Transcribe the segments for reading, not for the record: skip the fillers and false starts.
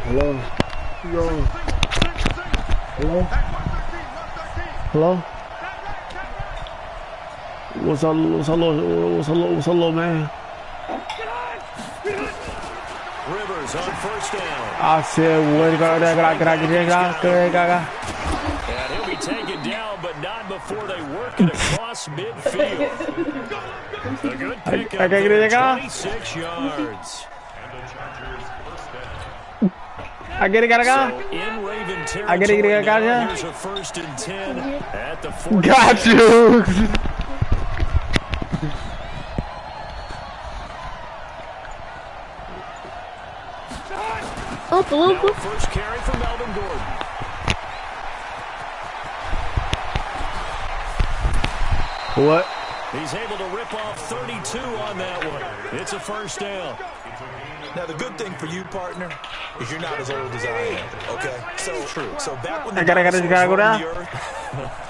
Hello? Hello? Hello? What's up, little man? Rivers on first down. I said, what? And he'll be taken down, but not before they work it across midfield. A good pickup there, 26 yards. I get it, gotta go. So in Raven territory now, here's a 1st and 10 at the 40. Got you. Oh, now first carry for Melvin Gordon. What? He's able to rip off 32 on that one. It's a 1st down. Now, the good thing for you, partner, is you're not as old as I am, okay? So back when the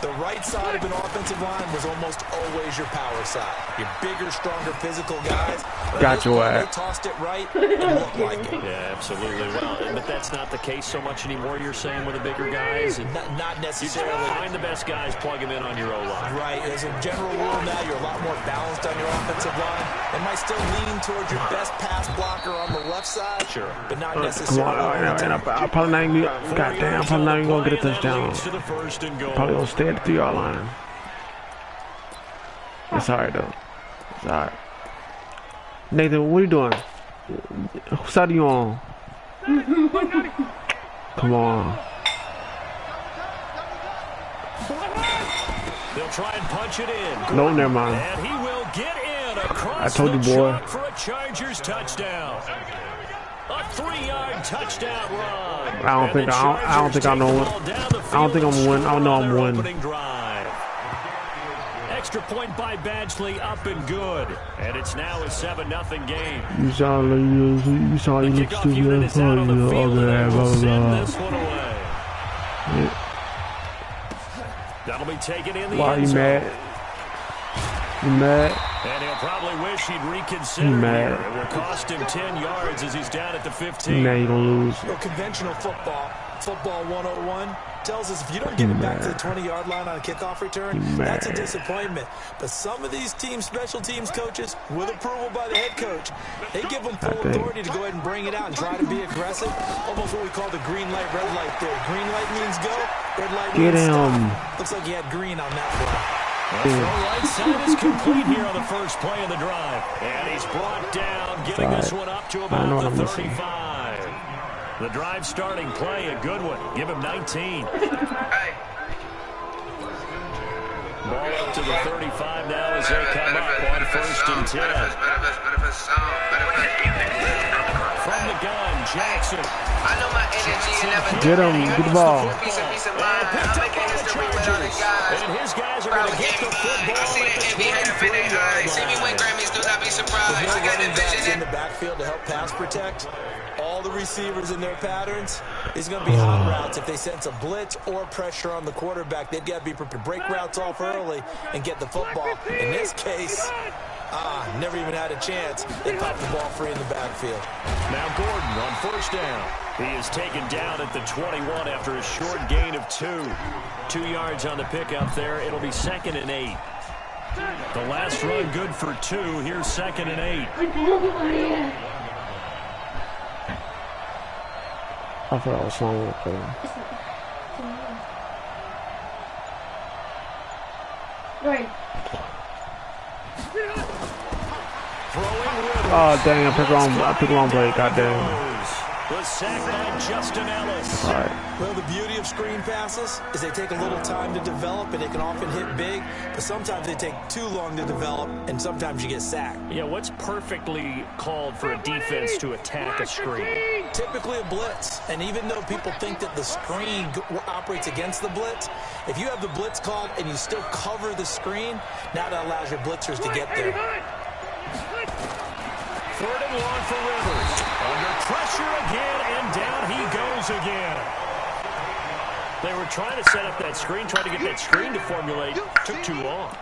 the right side of an offensive line was almost always your power side. Your bigger, stronger, physical guys. Got your ass. They tossed it right and looked like it. Yeah, absolutely. Well, but that's not the case so much anymore, you're saying, with the bigger guys? And not necessarily. You find the best guys, plug them in on your O-line. Right. As a general rule now, you're a lot more balanced on your offensive line. It might still lean towards your best pass blocker on the left side, sure, but not necessarily. I'm probably not even, goddamn, I'm probably not even going to get a touchdown. Probably going to stay at the 3-yard line. It's alright, though. It's alright. Nathan, what are you doing? Whose side are you on? Come on. They'll try and punch it in. No, never mind. And he will get in across I told you, boy. for a Chargers touchdown. A 3-yard touchdown run. I don't think I'm gonna win. I don't think I'm gonna win. I don't know I'm winning. Extra point by Badgley, up and good. And it's now a 7-0 game. You saw you look stupid. That'll be taken in the Why are you mad? You mad? And he'll probably wish he'd reconsider here. It will cost him 10 yards as he's down at the 15. Now you're gonna lose. Well, conventional football 101, tells us if you don't get it back to the 20-yard line on a kickoff return, that's a disappointment. But some of these special teams coaches, with approval by the head coach, they give them full authority to go ahead and bring it out and try to be aggressive. Almost what we call the green light, red light theory. Green light means go, red light means stop. Looks like he had green on that one. The right side is complete here on the first play of the drive. And he's brought down, getting this one up to about the 35. The drive starting play, a good one. Give him 19. Ball up to the 35 now as they come up on 1st and 10. From the gun, Jackson. I know my energy and never get him, get the ball. And his guys are going to get the football at the 23-yard line. See me win Grammys, do not be surprised. I got that vision in the backfield to help pass protect. All the receivers in their patterns is going to be hot routes. If they sense a blitz or pressure on the quarterback, they've got to be prepared to break routes off early and get the football. In this case, never even had a chance. They popped the ball free in the backfield. Now Gordon on 1st down. He is taken down at the 21 after a short gain of 2. 2 yards on the pickup there. It'll be 2nd and 8. The last run good for 2. Here's 2nd and 8. I thought I was wrong with him. Right. Oh dang! I picked wrong play. Goddamn. Was sacked by Justin Ellis. All right. Well, the beauty of screen passes is they take a little time to develop, and they can often hit big, but sometimes they take too long to develop, and sometimes you get sacked. Yeah, what's perfectly called for a defense to attack a screen? Typically a blitz, and even though people think that the screen operates against the blitz, if you have the blitz called and you still cover the screen, now that allows your blitzers to get there. 3rd and long for Rivers. Under pressure again, and down he goes again. They were trying to set up that screen, trying to get that screen to formulate. Took too long.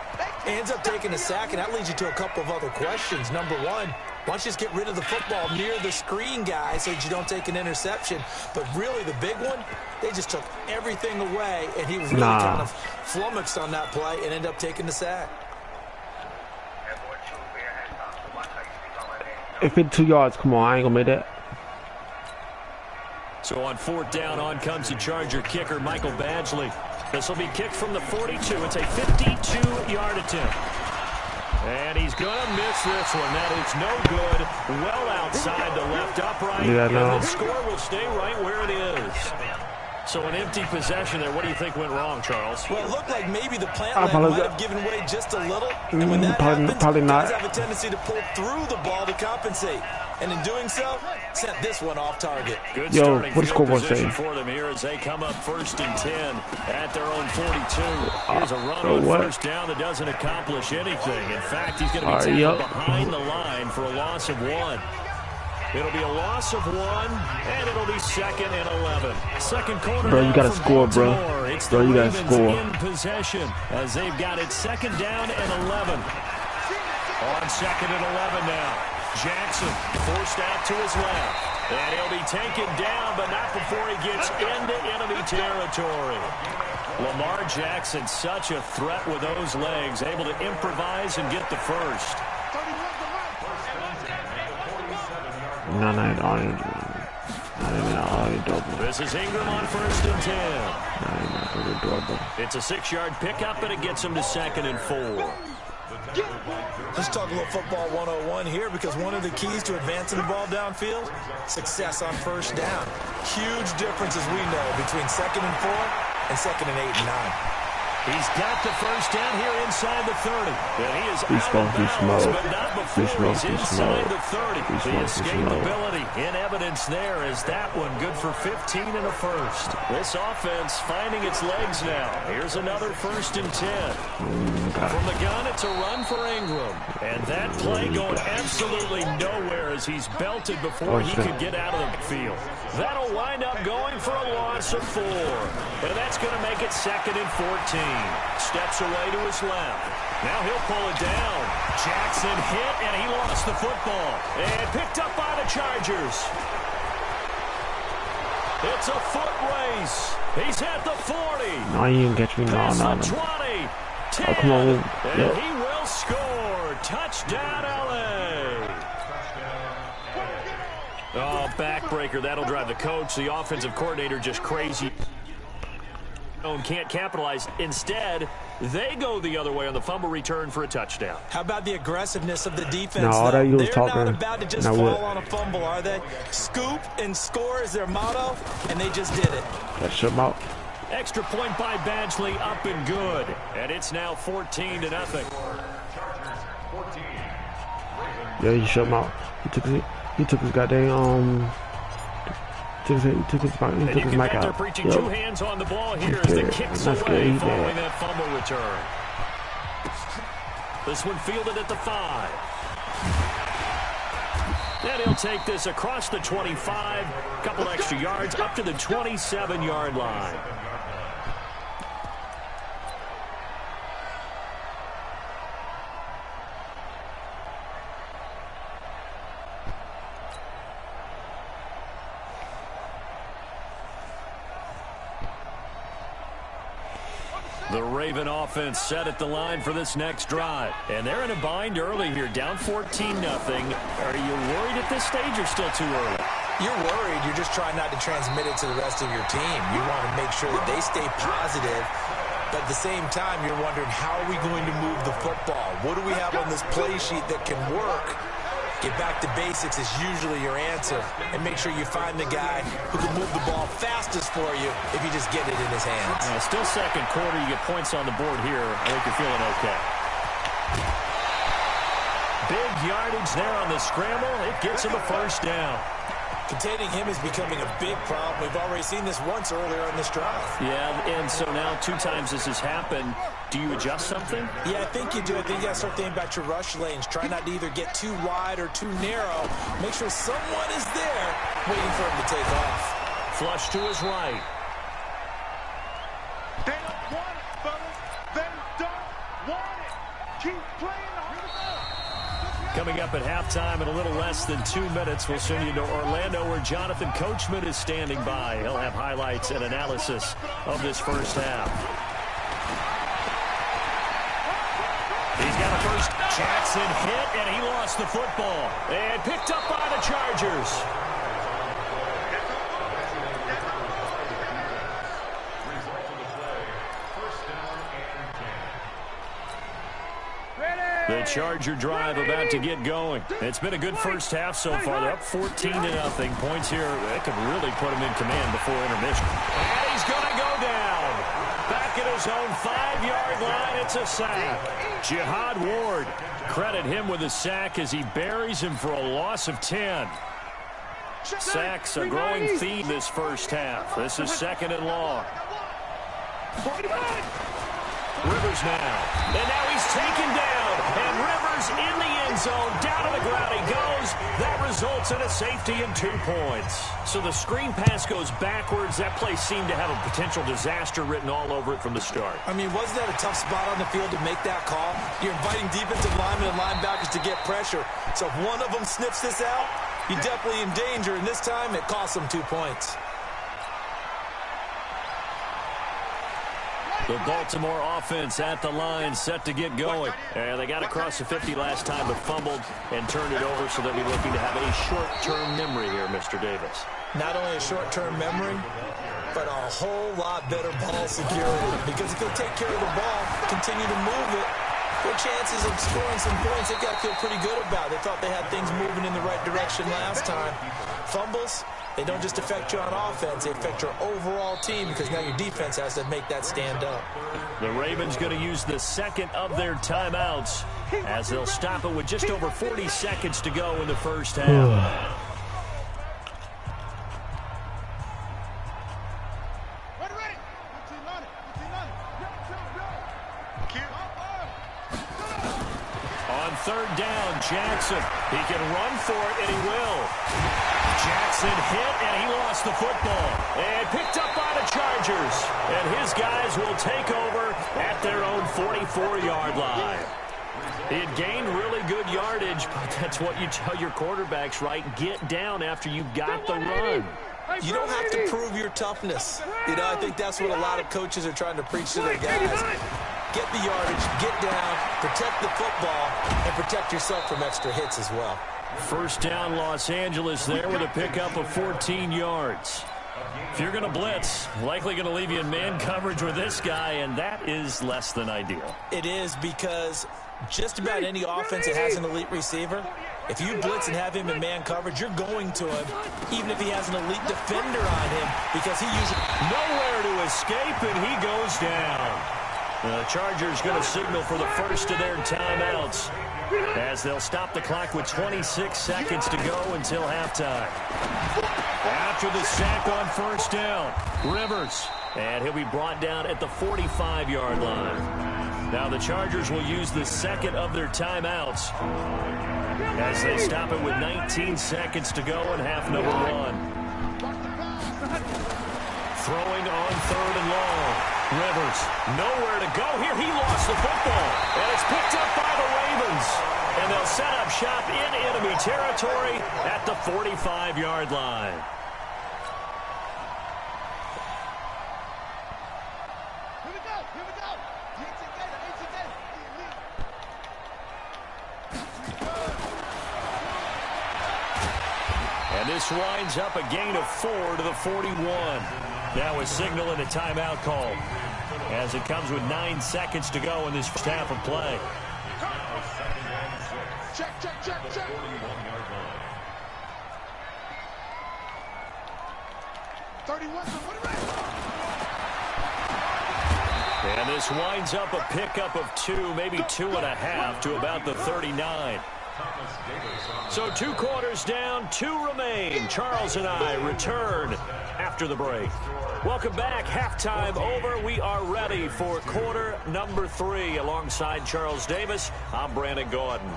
Ends up taking a sack, and that leads you to a couple of other questions. Number one, Why don't you just get rid of the football near the screen guy so that you don't take an interception? But really, the big one, they just took everything away, and he was really kind of flummoxed on that play and ended up taking the sack. If it's 2 yards, come on, I ain't gonna make that. So on 4th down, on comes the Charger kicker, Michael Badgley. This will be kicked from the 42. It's a 52-yard attempt. And he's going to miss this one. That is no good. Well outside the left upright. Yeah, and the score will stay right where it is. So an empty possession there. What do you think went wrong, Charles? Well, it looked like maybe the plant leg might have given way just a little. And when that happens, guys have a tendency to pull through the ball to compensate. And in doing so, sent this one off target. Good starting field position for them here as they come up 1st and 10 at their own 42. Here's a run on 1st down that doesn't accomplish anything. In fact, he's going to be tackled behind the line for a loss of 1. It'll be a loss of 1, and it'll be 2nd and 11. Second quarter. Bro, you gotta score, bro. It's bro, you gotta score. In possession as they've got it 2nd down and 11. On 2nd and 11 now. Jackson forced out to his left. And he'll be taken down, but not before he gets into enemy territory. Lamar Jackson, such a threat with those legs, able to improvise and get the first. This is Ingram on 1st and 10. It's a 6-yard pickup, and it gets him to 2nd and 4. Let's talk a little football 101 here, because one of the keys to advancing the ball downfield, success on 1st down. Huge difference, as we know, between 2nd and 4 and 2nd and 8 and 9. He's got the 1st down here inside the 30. And he is out of bounds, but not before he's inside the 30. The escapability in evidence there is that one good for 15 and a first. This offense finding its legs now. Here's another 1st and 10. From the gun, it's a run for Ingram. And that play going absolutely nowhere as he's belted before he could get out of the field. That'll wind up going for a loss of 4. And that's going to make it 2nd and 14. Steps away to his left. Now he'll pull it down. Jackson hit, and he lost the football. And picked up by the Chargers. It's a foot race. He's at the 40. No, you didn't catch me. No. 20, 10, oh, come on. And he will score. Touchdown, L.A. Oh, backbreaker. That'll drive the coach. The offensive coordinator just crazy. Can't capitalize. Instead, they go the other way on the fumble return for a touchdown. How about the aggressiveness of the defense? No, all that you was They're talking. not about to just fall on a fumble, are they? Scoop and score is their motto, and they just did it. That shut him out. Extra point by Badgley, up and good. And it's now 14-0. Yeah, he shut him out. He took his goddamn He took his mic out. They're preaching 2 hands on the ball here as the kicks away following that fumble return. This one fielded at the 5. And he'll take this across the 25, a couple extra yards up to the 27-yard line. The Raven offense set at the line for this next drive. And they're in a bind early here, down 14-0. Are you worried at this stage or still too early? You're worried. You're just trying not to transmit it to the rest of your team. You want to make sure that they stay positive. But at the same time, you're wondering, how are we going to move the football? What do we have on this play sheet that can work? Get back to basics is usually your answer. And make sure you find the guy who can move the ball fastest for you if you just get it in his hands. Still second quarter. You get points on the board here. I think you're feeling okay. Big yardage there on the scramble. It gets him a 1st down. Containing him is becoming a big problem. We've already seen this once earlier on this drive. Yeah, and so now 2 times this has happened. Do you adjust something? Yeah, I think you do. I think you got to start thinking about your rush lanes. Try not to either get too wide or too narrow. Make sure someone is there waiting for him to take off. Flush to his right. They don't want it, fellas. They don't want it. Keep playing the hard. coming up at halftime in a little less than 2 minutes. We'll send you to Orlando, where Jonathan Coachman is standing by. He'll have highlights and analysis of this first half. He's got a first. Jackson hit, and he lost the football. And picked up by the Chargers. The Charger drive about to get going. It's been a good first half so far. They're up 14-0. Points here, that could really put them in command before intermission. And he's going to go down. Back at his own 5-yard line, it's a sack. Jihad Ward, credit him with a sack as he buries him for a loss of 10. Sacks a growing theme this first half. This is 2nd and long. Rivers now. And now he's taken down. And Rivers in the end zone. Down to the ground he goes. That results in a safety and 2 points. So the screen pass goes backwards. That play seemed to have a potential disaster written all over it from the start. I mean, wasn't that a tough spot on the field to make that call? You're inviting defensive linemen and linebackers to get pressure. So if one of them sniffs this out, you're definitely in danger. And this time, it costs them 2 points. The Baltimore offense at the line, set to get going. And they got across the 50 last time, but fumbled and turned it over, so they'll be looking to have a short-term memory here, Mr. Davis. Not only a short-term memory, but a whole lot better ball security. Because if they take care of the ball, continue to move it, their chances of scoring some points, they got to feel pretty good about. They thought they had things moving in the right direction last time. Fumbles, they don't just affect you on offense, they affect your overall team, because now your defense has to make that stand up. The Ravens going to use the second of their timeouts as they'll stop it with just over 40 seconds to go in the first half. On 3rd down, Jackson. He can run for it, and he will. Jackson hit, and he lost the football. And picked up by the Chargers. And his guys will take over at their own 44-yard line. He had gained really good yardage, but that's what you tell your quarterbacks, right? Get down after you got the run. You don't have to prove your toughness. You know, I think that's what a lot of coaches are trying to preach to their guys. Get the yardage, get down, protect the football, and protect yourself from extra hits as well. First down, Los Angeles there with a pickup of 14 yards. If you're going to blitz, likely going to leave you in man coverage with this guy, and that is less than ideal. It is, because just about any offense that has an elite receiver, if you blitz and have him in man coverage, you're going to him, even if he has an elite defender on him, because he usually nowhere to escape, and he goes down. The Chargers going to signal for the first of their timeouts as they'll stop the clock with 26 seconds to go until halftime. After the sack on first down, Rivers, and he'll be brought down at the 45-yard line. Now the Chargers will use the second of their timeouts as they stop it with 19 seconds to go in half number 1. Throwing on 3rd and long. Rivers, nowhere to go here. He lost the football, and it's picked up by the Ravens. And they'll set up shop in enemy territory at the 45-yard line. And this winds up a gain of 4 to the 41. Now a signal and a timeout call as it comes with 9 seconds to go in this first half of play. Check. And this winds up a pickup of 2, maybe 2.5 to about the 39. So 2 quarters down, 2 remain. Charles and I return after the break. Welcome back. Halftime over. We are ready for quarter number 3. Alongside Charles Davis, I'm Brandon Gordon.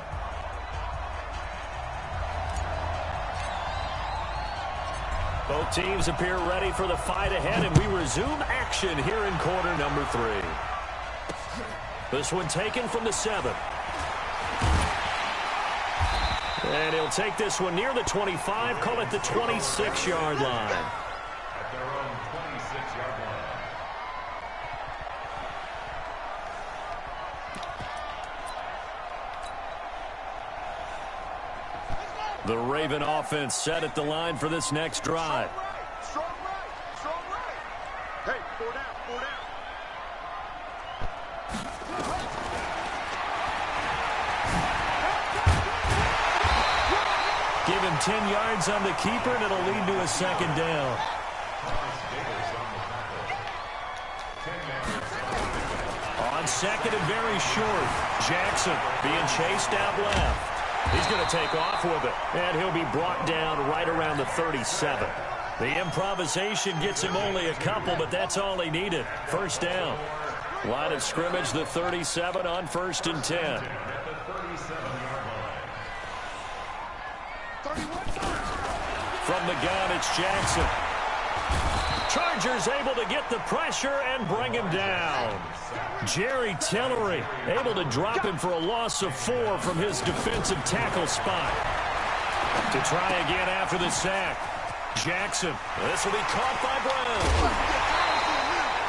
Both teams appear ready for the fight ahead, and we resume action here in quarter number 3. This one taken from the 7. And he'll take this one near the 25, call it the 26-yard line. At their own 26-yard line. The Raven offense set at the line for this next drive. Strong right, strong right. Hey, 4 down, 4 down. Give him 10 yards on the keeper, and it'll lead to a second down. On second and very short, Jackson being chased out left. He's going to take off with it, and he'll be brought down right around the 37. The improvisation gets him only a couple, but that's all he needed. First down. Line of scrimmage, the 37 on 1st and 10. From the gun, it's Jackson. Chargers able to get the pressure and bring him down. Jerry Tillery able to drop him for a loss of 4 from his defensive tackle spot. To try again after the sack. Jackson. This will be caught by Brown.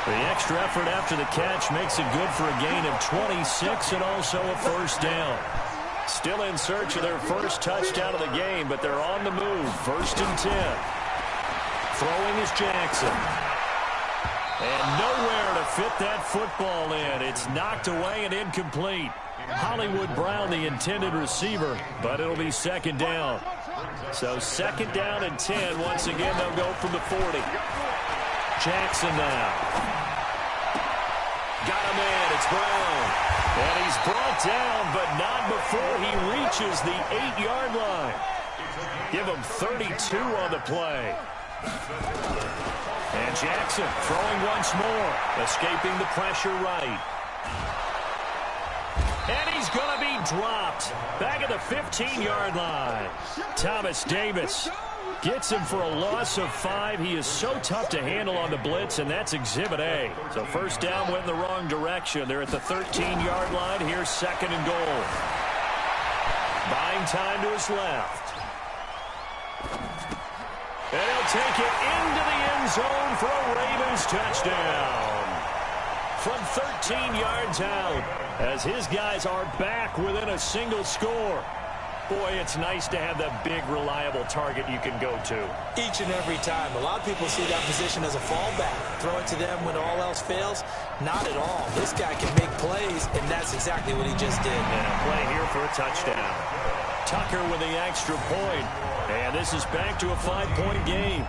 The extra effort after the catch makes it good for a gain of 26 and also a first down. Still in search of their first touchdown of the game, but they're on the move. 1st and 10. Throwing is Jackson. And nowhere to fit that football in. It's knocked away and incomplete. Hollywood Brown, the intended receiver, but it'll be second down. So second down and 10. Once again, they'll go from the 40. Jackson now. Got him in. It's Brown. And he's brought down, but not before he reaches the 8-yard line. Give him 32 on the play. And Jackson throwing once more, escaping the pressure right. And he's going to be dropped back at the 15-yard line. Thomas Davis gets him for a loss of 5. He is so tough to handle on the blitz, and that's Exhibit A. So first down went in the wrong direction. They're at the 13-yard line. Here's second and goal. Buying time to his left. And he'll take it into the end zone for a Ravens touchdown. From 13 yards out, as his guys are back within a single score. Boy, it's nice to have that big, reliable target you can go to. Each and every time. A lot of people see that position as a fallback. Throw it to them when all else fails. Not at all. This guy can make plays, and that's exactly what he just did. And a play here for a touchdown. Tucker with the extra point. And this is back to a 5-point game.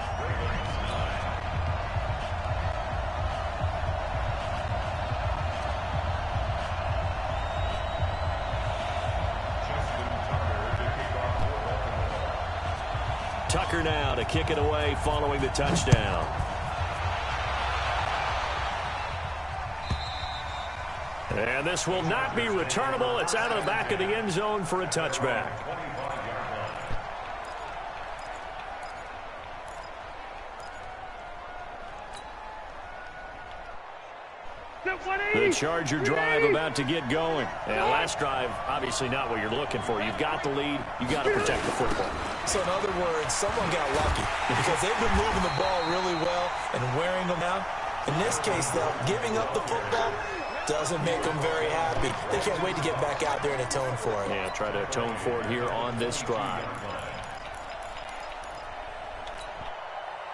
Tucker now to kick it away following the touchdown. And this will not be returnable. It's out of the back of the end zone for a touchback. The Charger drive about to get going. And last drive, obviously not what you're looking for. You've got the lead. You've got to protect the football. So in other words, someone got lucky because they've been moving the ball really well and wearing them out. In this case, though, giving up the football doesn't make them very happy. They can't wait to get back out there and atone for it. Yeah, try to atone for it here on this drive.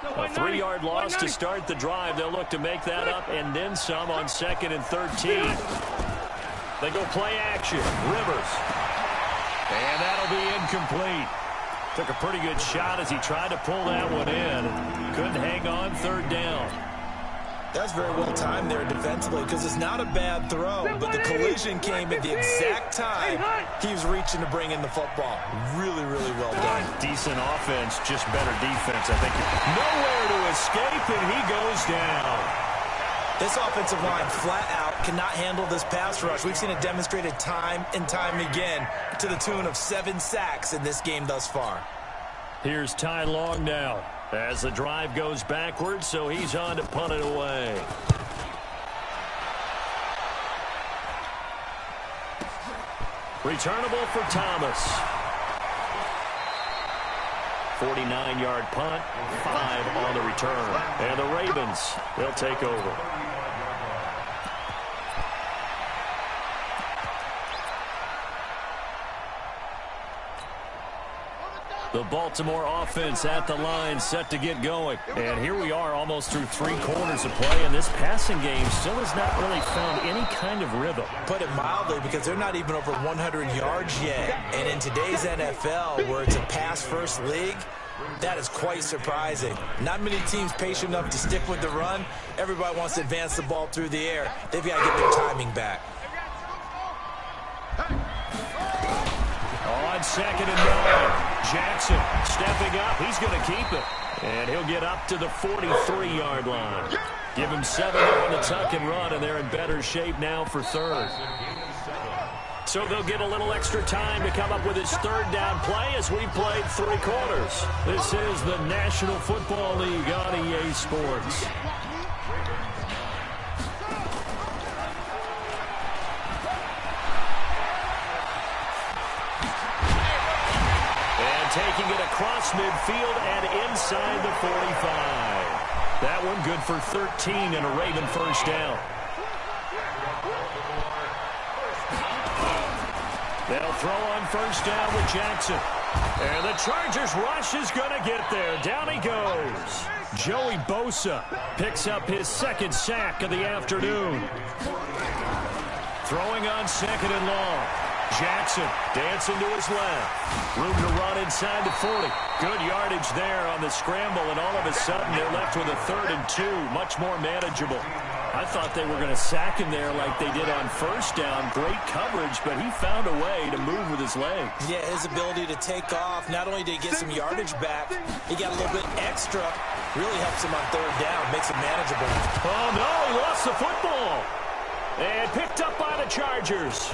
A 3-yard loss to start the drive. They'll look to make that up and then some on 2nd and 13. They go play action. Rivers. And that'll be incomplete. Took a pretty good shot as he tried to pull that one in. Couldn't hang on 3rd down. That's very well timed there defensively because it's not a bad throw, but the collision came at the exact time he was reaching to bring in the football. Really, really well done. Decent offense, just better defense, I think. Nowhere to escape, and he goes down. This offensive line flat out cannot handle this pass rush. We've seen it demonstrated time and time again to the tune of 7 sacks in this game thus far. Here's Ty Long now as the drive goes backwards, so he's on to punt it away. Returnable for Thomas. 49-yard punt, 5 on the return. And the Ravens, they'll take over. The Baltimore offense at the line, set to get going. And here we are almost through 3 quarters of play, and this passing game still has not really found any kind of rhythm. Put it mildly, because they're not even over 100 yards yet. And in today's NFL, where it's a pass-first league, that is quite surprising. Not many teams patient enough to stick with the run. Everybody wants to advance the ball through the air. They've got to get their timing back. On 2nd and 9. Jackson stepping up. He's going to keep it. And he'll get up to the 43-yard line. Give him 7 there on the tuck and run, and they're in better shape now for 3rd. So they'll get a little extra time to come up with his 3rd down play as we played 3 quarters. This is the National Football League on EA Sports. Taking it across midfield and inside the 45. That one good for 13 and a Raven first down. They'll throw on first down with Jackson. And the Chargers rush is going to get there. Down he goes. Joey Bosa picks up his 2nd sack of the afternoon. Throwing on 2nd and long. Jackson dancing to his left. Room to run inside the 40. Good yardage there on the scramble, and all of a sudden they're left with a 3rd and 2. Much more manageable. I thought they were going to sack him there like they did on first down. Great coverage, but he found a way to move with his legs. Yeah, his ability to take off. Not only did he get some yardage back, he got a little bit extra. Really helps him on 3rd down. Makes it manageable. Oh, no, he lost the football. And picked up by the Chargers.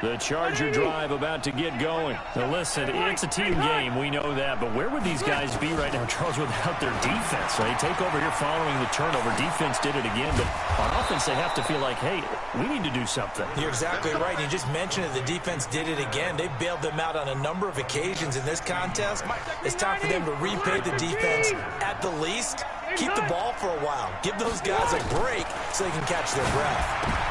The Charger drive about to get going. Now listen, it's a team game, we know that, but where would these guys be right now, Charles, without their defense? They take over here following the turnover. Defense did it again, but on offense they have to feel like, hey, we need to do something. You're exactly right. You just mentioned it. The defense did it again. They bailed them out on a number of occasions in this contest. It's time for them to repay the defense at the least. Keep the ball for a while. Give those guys a break so they can catch their breath.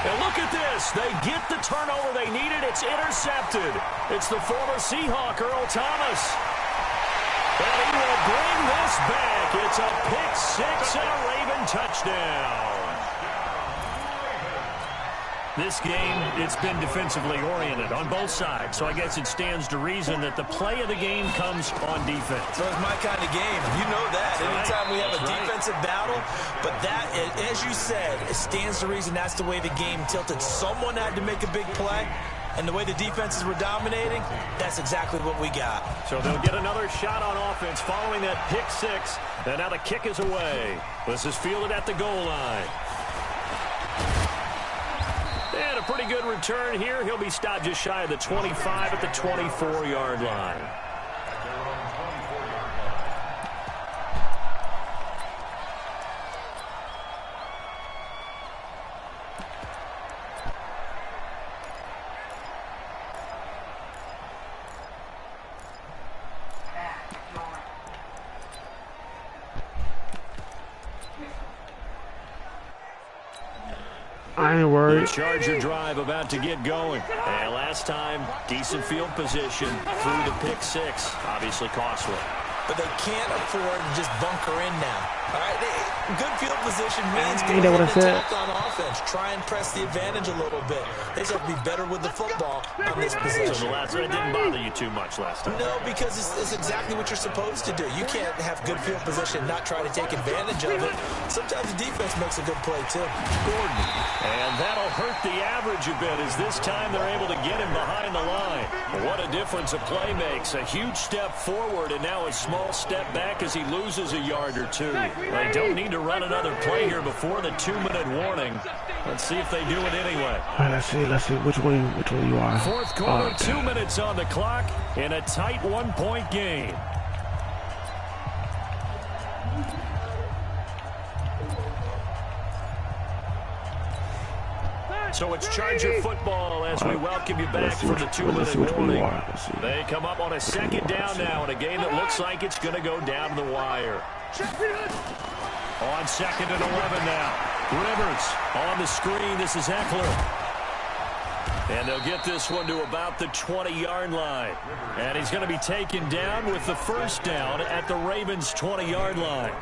And look at this. They get the turnover they needed. It's intercepted. It's the former Seahawk, Earl Thomas. And he will bring this back. It's a pick 6 and a Raven touchdown. This game, it's been defensively oriented on both sides, so I guess it stands to reason that the play of the game comes on defense. So it's my kind of game. You know that. Anytime we have a defensive battle, but that, as you said, it stands to reason that's the way the game tilted. Someone had to make a big play, and the way the defenses were dominating, that's exactly what we got. So they'll get another shot on offense following that pick 6, and now the kick is away. This is fielded at the goal line. And a pretty good return here. He'll be stopped just shy of the 25 at the 24-yard line. I ain't worried. The Charger drive about to get going. And last time, decent field position through the pick 6. Obviously costly. But they can't afford to just bunker in now. All right, good field position means go Ain't that what I said? attack on offense. Try and press the advantage a little bit. They just have to be better with the football on this position. So the last one didn't bother you too much last time. No, because it's exactly what you're supposed to do. You can't have good field position and not try to take advantage of it. Sometimes the defense makes a good play, too. Gordon. And that'll hurt the average a bit as this time they're able to get him behind the line. What a difference a play makes. A huge step forward and now a small step back as he loses a yard or two. They don't need to run another play here before the 2-minute warning. Let's see if they do it anyway. All right, let's see which one you are. Fourth quarter, 2 minutes on the clock in a tight 1-point game. So it's Charger football as we welcome you back from the 2-minute warning. They come up on a second down now in a game that looks like it's going to go down to the wire. On second and 11 now. Rivers on the screen. This is Eckler. And they'll get this one to about the 20-yard line. And he's going to be taken down with the first down at the Ravens' 20-yard line.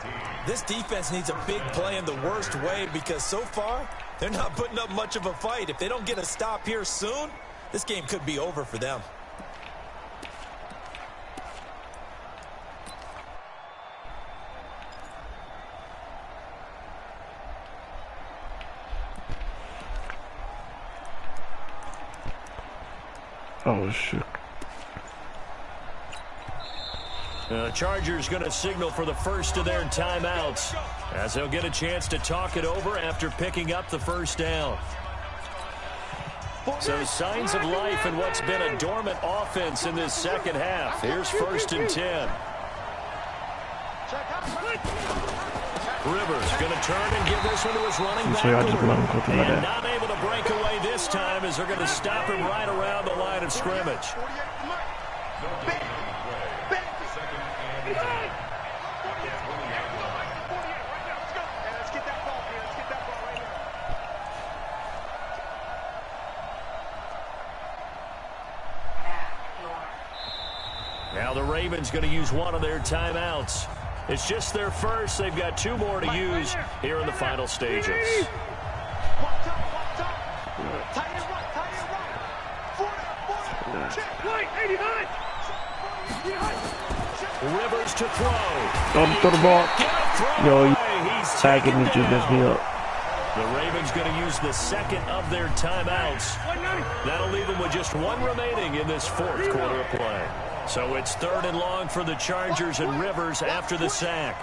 This defense needs a big play in the worst way because so far, they're not putting up much of a fight. If they don't get a stop here soon, this game could be over for them. Oh, shit. The Chargers going to signal for the first of their timeouts as they'll get a chance to talk it over after picking up the first down. So signs of life in what's been a dormant offense in this second half. Here's 1st and 10. Rivers going to turn and give this one to his running back. And not able to break away this time as they're going to stop him right around the line of scrimmage. Now the Ravens going to use one of their timeouts. It's just their first. They've got 2 more to use here in the final stages. Rivers to throw. Don't throw the ball. Yo, he's tagging me, just messed me up. The Ravens going to use the second of their timeouts. That'll leave them with just 1 remaining in this 4th quarter of play. So it's 3rd and long for the Chargers and Rivers after the sack.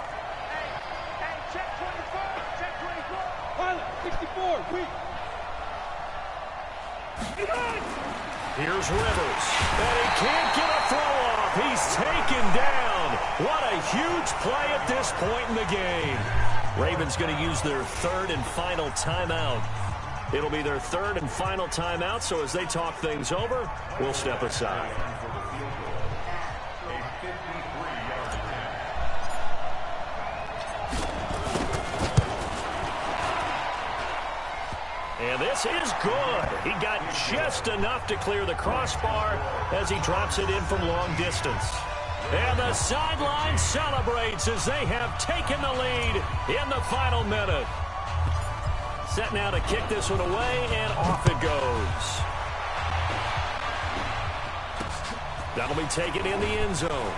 Here's Rivers. And he can't get a throw off. He's taken down. What a huge play at this point in the game. Ravens going to use their 3rd and final timeout. It'll be their 3rd and final timeout, so as they talk things over, we'll step aside. And this is good. He got just enough to clear the crossbar as he drops it in from long distance. And the sideline celebrates as they have taken the lead in the final minute. Set now to kick this one away, and off it goes. That'll be taken in the end zone.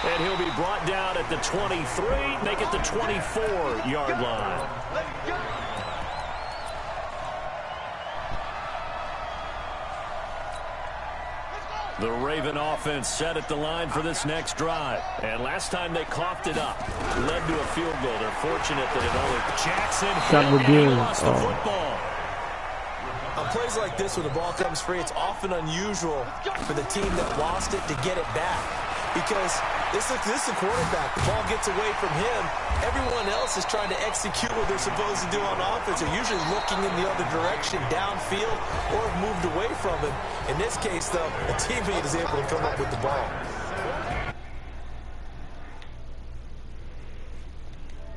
And he'll be brought down at the 23, make it the 24-yard line. The Raven offense set at the line for this next drive. And last time they coughed it up, led to a field goal. They're fortunate that it only Jackson lost the football. On plays like this, when the ball comes free, it's often unusual for the team that lost it to get it back. Because this is a quarterback. The ball gets away from him. Everyone else is trying to execute what they're supposed to do on offense. They're usually looking in the other direction, downfield, or have moved away from him. In this case, though, a teammate is able to come up with the ball.